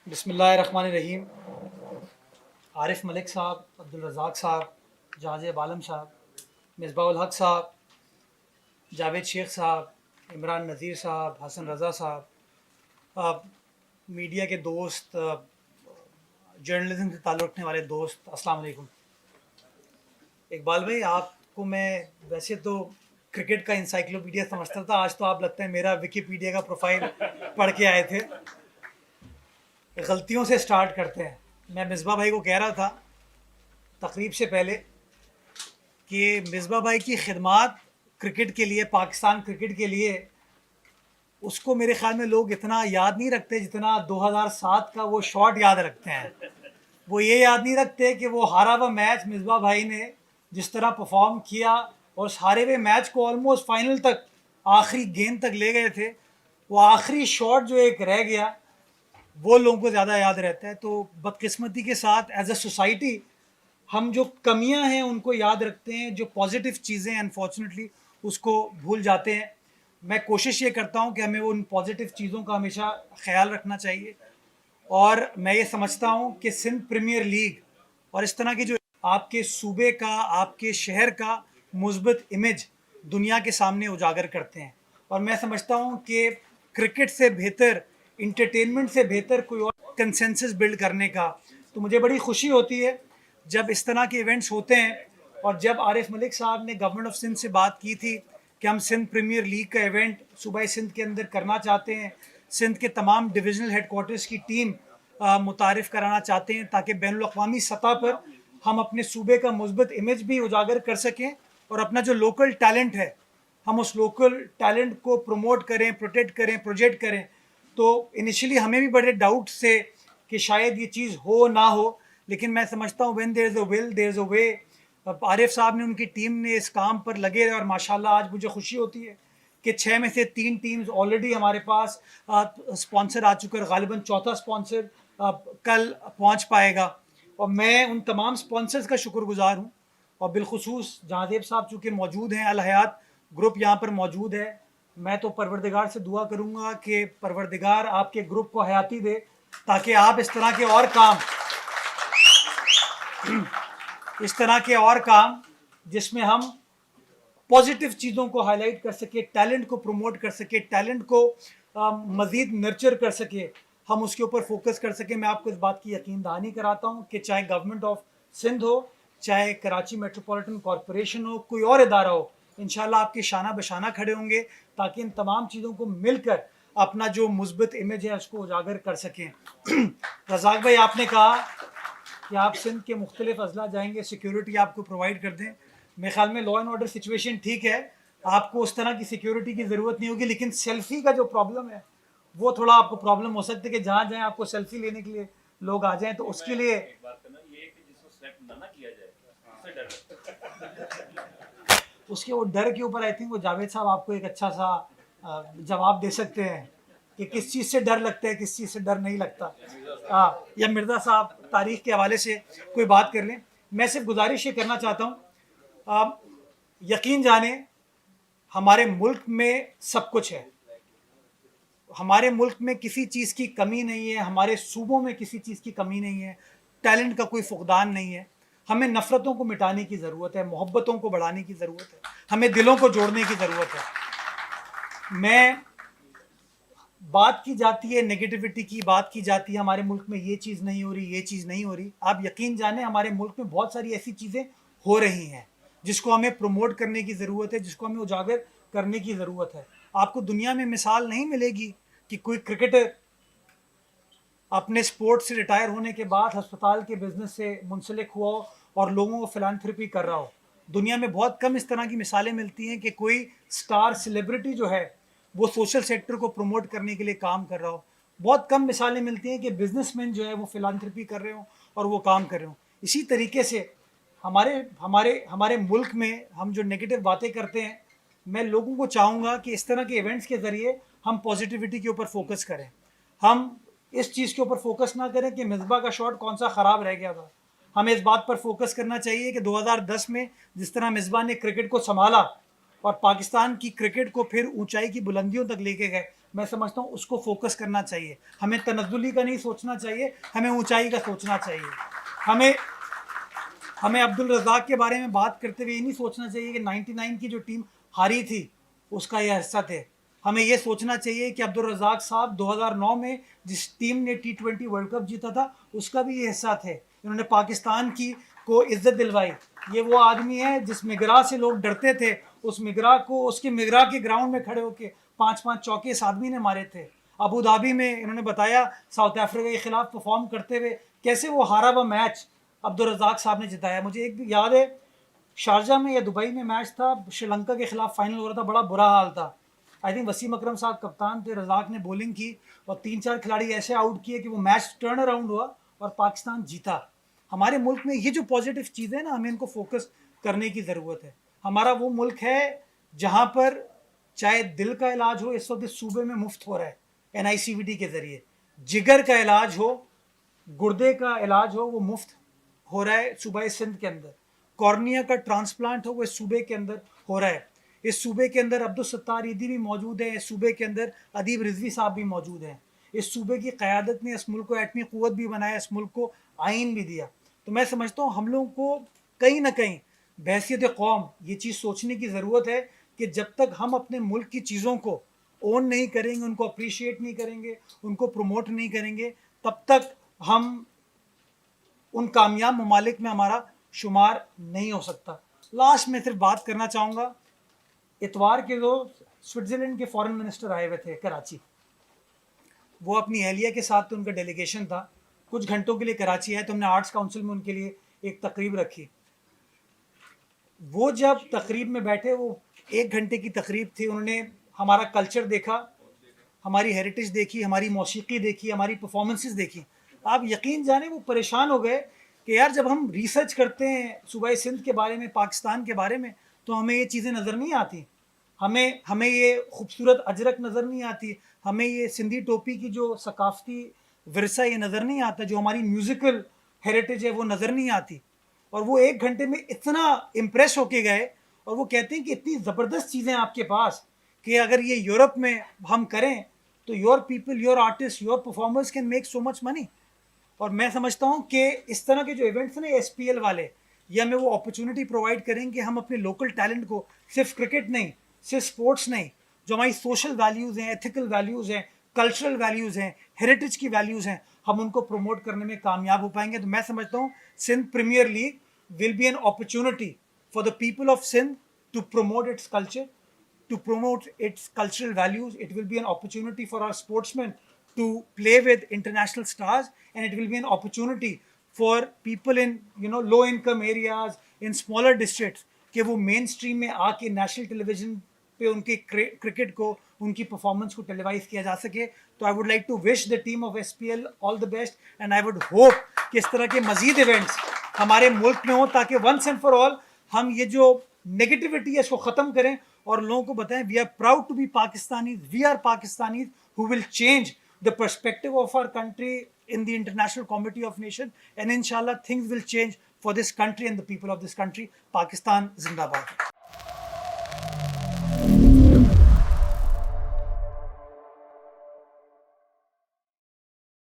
बिस्मिल्लाहिर्रहमानिर्रहीम। आरिफ मलिक साहब, अब्दुल रज़ाक साहब, जहाज़ेब आलम साहब, मिसबाहुल हक साहब, जावेद शेख साहब, इमरान नज़ीर साहब, हसन रज़ा साहब, मीडिया के दोस्त, जर्नलिज्म से ताल्लुक़ रखने वाले दोस्त, अस्सलाम वालेकुम। इकबाल भाई, आपको मैं वैसे तो क्रिकेट का इंसाइक्लोपीडिया समझता था, आज तो आप लगता है मेरा विकीपीडिया का प्रोफाइल पढ़ के आए थे। गलतियों से स्टार्ट करते हैं। मैं मिसबा भाई को कह रहा था तकरीब से पहले कि मिसबा भाई की खिदमात क्रिकेट के लिए, पाकिस्तान क्रिकेट के लिए, उसको मेरे ख्याल में लोग इतना याद नहीं रखते जितना 2007 का वो शॉट याद रखते हैं। वो ये याद नहीं रखते कि वो हारा हुआ मैच मिसबा भाई ने जिस तरह परफॉर्म किया और उस हारे हुए मैच को ऑलमोस्ट फाइनल तक, आखिरी गेंद तक ले गए थे। वो आखिरी शॉट जो एक रह गया वो लोगों को ज़्यादा याद रहता है। तो बदकिस्मती के साथ एज अ सोसाइटी हम जो कमियां हैं उनको याद रखते हैं, जो पॉजिटिव चीज़ें अनफॉर्चुनेटली उसको भूल जाते हैं। मैं कोशिश ये करता हूं कि हमें उन पॉजिटिव चीज़ों का हमेशा ख्याल रखना चाहिए। और मैं ये समझता हूं कि सिंध प्रीमियर लीग और इस तरह की जो आपके सूबे का, आपके शहर का मुस्बत इमेज दुनिया के सामने उजागर करते हैं। और मैं समझता हूं कि क्रिकेट से बेहतर, इंटरटेनमेंट से बेहतर कोई और कंसेंसस बिल्ड करने का। तो मुझे बड़ी खुशी होती है जब इस तरह के इवेंट्स होते हैं। और जब आरिफ मलिक साहब ने गवर्नमेंट ऑफ सिंध से बात की थी कि हम सिंध प्रीमियर लीग का इवेंट सूबा सिंध के अंदर करना चाहते हैं, सिंध के तमाम डिविजनल हेडकोार्टर्स की टीम मुतारिफ़ कराना चाहते हैं ताकि बैनुल-अक़वामी सतह पर हम अपने सूबे का मुस्बत इमेज भी उजागर कर सकें और अपना जो लोकल टैलेंट है हम उस लोकल टैलेंट को प्रमोट करें, प्रोटेक्ट करें, प्रोजेक्ट करें। तो इनिशियली हमें भी बड़े डाउट से कि शायद ये चीज़ हो ना हो, लेकिन मैं समझता हूँ when there is a will there is a way. Arif साहब ने, उनकी टीम ने इस काम पर लगे रहे और माशाल्लाह आज मुझे खुशी होती है कि 6 में से 3 टीम्स ऑलरेडी हमारे पास स्पॉन्सर आ चुका है। गालिबन चौथा स्पॉन्सर कल पहुंच पाएगा और मैं उन तमाम स्पॉन्सर्स का शुक्रगुजार हूं। और बिलखुसूस जहादेब साहब चूँकि मौजूद हैं, अल हयात ग्रुप यहाँ पर मौजूद है। मैं तो परवरदिगार से दुआ करूँगा कि परवरदिगार आपके ग्रुप को हयाती दे ताकि आप इस तरह के और काम जिसमें हम पॉजिटिव चीज़ों को हाईलाइट कर सके, टैलेंट को प्रमोट कर सके, टैलेंट को मज़ीद नर्चर कर सके, हम उसके ऊपर फोकस कर सके। मैं आपको इस बात की यकीन दहानी कराता हूँ कि चाहे गवर्नमेंट ऑफ सिंध हो, चाहे कराची मेट्रोपॉलिटन कॉरपोरेशन हो, कोई और इदारा हो, इंशाल्लाह आपके शाना बशाना खड़े होंगे ताकि इन तमाम चीज़ों को मिलकर अपना जो मुस्बत इमेज है उसको उजागर कर सकें। रज़ाक भाई, आपने कहा कि आप सिंध के मुख्तलिफ अजला जाएंगे, सिक्योरिटी आपको प्रोवाइड कर दें। मेरे ख्याल में लॉ एंड ऑर्डर सिचुएशन ठीक है, आपको उस तरह की सिक्योरिटी की ज़रूरत नहीं होगी, लेकिन सेल्फी का जो प्रॉब्लम है वो थोड़ा आपको प्रॉब्लम हो सकती है कि जहाँ जाएँ आपको सेल्फी लेने के लिए लोग आ जाएँ। तो उसके लिए उसके वो डर के ऊपर आई थिंक वो जावेद साहब आपको एक अच्छा सा जवाब दे सकते हैं कि किस चीज़ से डर लगता है, किस चीज़ से डर नहीं लगता। या मिर्ज़ा साहब तारीख़ के हवाले से कोई बात कर लें। मैं सिर्फ गुजारिश ये करना चाहता हूँ, यकीन जाने हमारे मुल्क में सब कुछ है, हमारे मुल्क में किसी चीज़ की कमी नहीं है, हमारे सूबों में किसी चीज़ की कमी नहीं है, टैलेंट का कोई फुकदान नहीं है। हमें नफ़रतों को मिटाने की ज़रूरत है, मोहब्बतों को बढ़ाने की ज़रूरत है, हमें दिलों को जोड़ने की ज़रूरत है। मैं बात की जाती है नेगेटिविटी की, बात की जाती है हमारे मुल्क में ये चीज़ नहीं हो रही, ये चीज़ नहीं हो रही। आप यकीन जाने हमारे मुल्क में बहुत सारी ऐसी चीज़ें हो रही हैं जिसको हमें प्रमोट करने की ज़रूरत है, जिसको हमें उजागर करने की ज़रूरत है। आपको दुनिया में मिसाल नहीं मिलेगी कि कोई क्रिकेटर अपने स्पोर्ट्स से रिटायर होने के बाद हस्पताल के बिजनेस से मुंसलिक हुआ हो और लोगों को फिलांथ्रपी कर रहा हो। दुनिया में बहुत कम इस तरह की मिसालें मिलती हैं कि कोई स्टार सेलिब्रिटी जो है वो सोशल सेक्टर को प्रमोट करने के लिए काम कर रहा हो। बहुत कम मिसालें मिलती हैं कि बिजनेसमैन जो है वो फिलांथ्रपी कर रहे हो और वो काम कर रहे हो। इसी तरीके से हमारे हमारे हमारे मुल्क में हम जो नेगेटिव बातें करते हैं, मैं लोगों को चाहूँगा कि इस तरह के इवेंट्स के ज़रिए हम पॉजिटिविटी के ऊपर फोकस करें। हम इस चीज़ के ऊपर फोकस ना करें कि मिसबा का शॉट कौन सा ख़राब रह गया था। हमें इस बात पर फोकस करना चाहिए कि 2010 में जिस तरह मिसबा ने क्रिकेट को संभाला और पाकिस्तान की क्रिकेट को फिर ऊंचाई की बुलंदियों तक लेके गए, मैं समझता हूँ उसको फोकस करना चाहिए। हमें तनज़्ज़ुली का नहीं सोचना चाहिए, हमें ऊंचाई का सोचना चाहिए। हमें हमें अब्दुल रज़ाक के बारे में बात करते हुए ये नहीं सोचना चाहिए कि 99 की जो टीम हारी थी उसका यह हिस्सा थे। हमें ये सोचना चाहिए कि अब्दुल रज़ाक साहब 2009 में जिस टीम ने T20 वर्ल्ड कप जीता था उसका भी ये हिस्सा थे। इन्होंने पाकिस्तान की को इज्जत दिलवाई। ये वो आदमी है जिस मिगरा से लोग डरते थे, उस मिगरा को उसके मिगरा के ग्राउंड में खड़े होकर 5-5 चौके इस आदमी ने मारे थे। अबू धाबी में इन्होंने बताया साउथ अफ्रीका के खिलाफ परफॉर्म करते हुए कैसे वो हारा हुआ मैच अब्दुल रज़ाक साहब ने जिताया। मुझे एक भी याद है, शारजा में या दुबई में मैच था, श्रीलंका के खिलाफ फाइनल हो रहा था, बड़ा बुरा हाल था। आई थिंक वसीम अकरम साहब कप्तान थे, रज़ाक ने बॉलिंग की और 3-4 खिलाड़ी ऐसे आउट किए कि वो मैच टर्न अराउंड हुआ और पाकिस्तान जीता। हमारे मुल्क में ये जो पॉजिटिव चीज़ें हैं ना, हमें इनको फोकस करने की ज़रूरत है। हमारा वो मुल्क है जहाँ पर चाहे दिल का इलाज हो, इस वक्त इस सूबे में मुफ्त हो रहा है NICVD के ज़रिए। जिगर का इलाज हो, गुर्दे का इलाज हो, वो मुफ्त हो रहा है सूबा सिंध के अंदर। कॉर्निया का ट्रांसप्लांट हो, वो इस सूबे के अंदर हो रहा है। इस सूबे के अंदर अब्दुल सत्तार ईदी भी मौजूद है, इस सूबे के अंदर अदीब रिजवी साहब भी मौजूद हैं। इस सूबे की क़यादत ने इस मुल्क को एटमी क़ुव्वत भी बनाया, इस मुल्क को आइन भी दिया। तो मैं समझता हूँ हम लोगों को कहीं ना कहीं बहसियत कौम ये चीज़ सोचने की ज़रूरत है कि जब तक हम अपने मुल्क की चीज़ों को ओन नहीं करेंगे, उनको अप्रिशिएट नहीं करेंगे, उनको प्रमोट नहीं करेंगे, तब तक हम उन कामयाब ममालिक में हमारा शुमार नहीं हो सकता। लास्ट में सिर्फ बात करना चाहूँगा, इतवार के रोज़ स्विट्ज़रलैंड के फॉरेन मिनिस्टर आए हुए थे कराची। वो अपनी अहलिया के साथ, तो उनका डेलीगेशन था, कुछ घंटों के लिए कराची आए, तो हमने आर्ट्स काउंसिल में उनके लिए एक तकरीब रखी। वो जब तकरीब में बैठे, वो 1 घंटे की तकरीब थी, उन्होंने हमारा कल्चर देखा, हमारी हेरिटेज देखी, हमारी मौसीकी देखी, हमारी परफॉर्मेंसेस देखी। आप यकीन जाने वो परेशान हो गए कि यार जब हम रिसर्च करते हैं सूबा सिंध के बारे में, पाकिस्तान के बारे में, तो हमें ये चीज़ें नज़र नहीं आती। हमें ये खूबसूरत अजरक नज़र नहीं आती, हमें ये सिंधी टोपी की जो सकाफ़ती विरसा ये नज़र नहीं आता, जो हमारी म्यूज़िकल हेरिटेज है वो नज़र नहीं आती। और वो 1 घंटे में इतना इम्प्रेस होके गए और वो कहते हैं कि इतनी ज़बरदस्त चीज़ें आपके पास कि अगर ये यूरोप में हम करें तो your people, your artist, your performers can make so much money. और मैं समझता हूँ कि इस तरह के जो इवेंट्स हैं ना SPL वाले, ये हमें वो अपॉर्चुनिटी प्रोवाइड करेंगे, हम अपने लोकल टैलेंट को सिर्फ क्रिकेट नहीं, सिर्फ स्पोर्ट्स नहीं, जो हमारी सोशल वैल्यूज़ हैं, एथिकल वैल्यूज़ हैं, कल्चरल वैल्यूज़ हैं, हेरिटेज की वैल्यूज़ हैं, हम उनको प्रमोट करने में कामयाब हो पाएंगे। तो मैं समझता हूँ Sindh premier league will be an opportunity for the people of Sindh to promote its culture, to promote its cultural values. It will be an opportunity for our sportsmen to play with international stars, and it will be an opportunity for people in low income areas, in smaller districts, कि वो main stream में आके national television पे उनके cricket को, उनकी performance को televised किया जा सके। तो I would like to wish the team of SPL all the best, and I would hope कि इस तरह के मजीद इवेंट्स हमारे मुल्क में हो, ताकि वंस एंड फॉर ऑल हम ये जो नेगेटिविटी है इसको ख़त्म करें और लोगों को बताएं we are proud to be Pakistanis, we are Pakistanis who will change the perspective of our country in the International Committee of Nations, and inshallah things will change for this country and the people of this country. Pakistan Zindabad.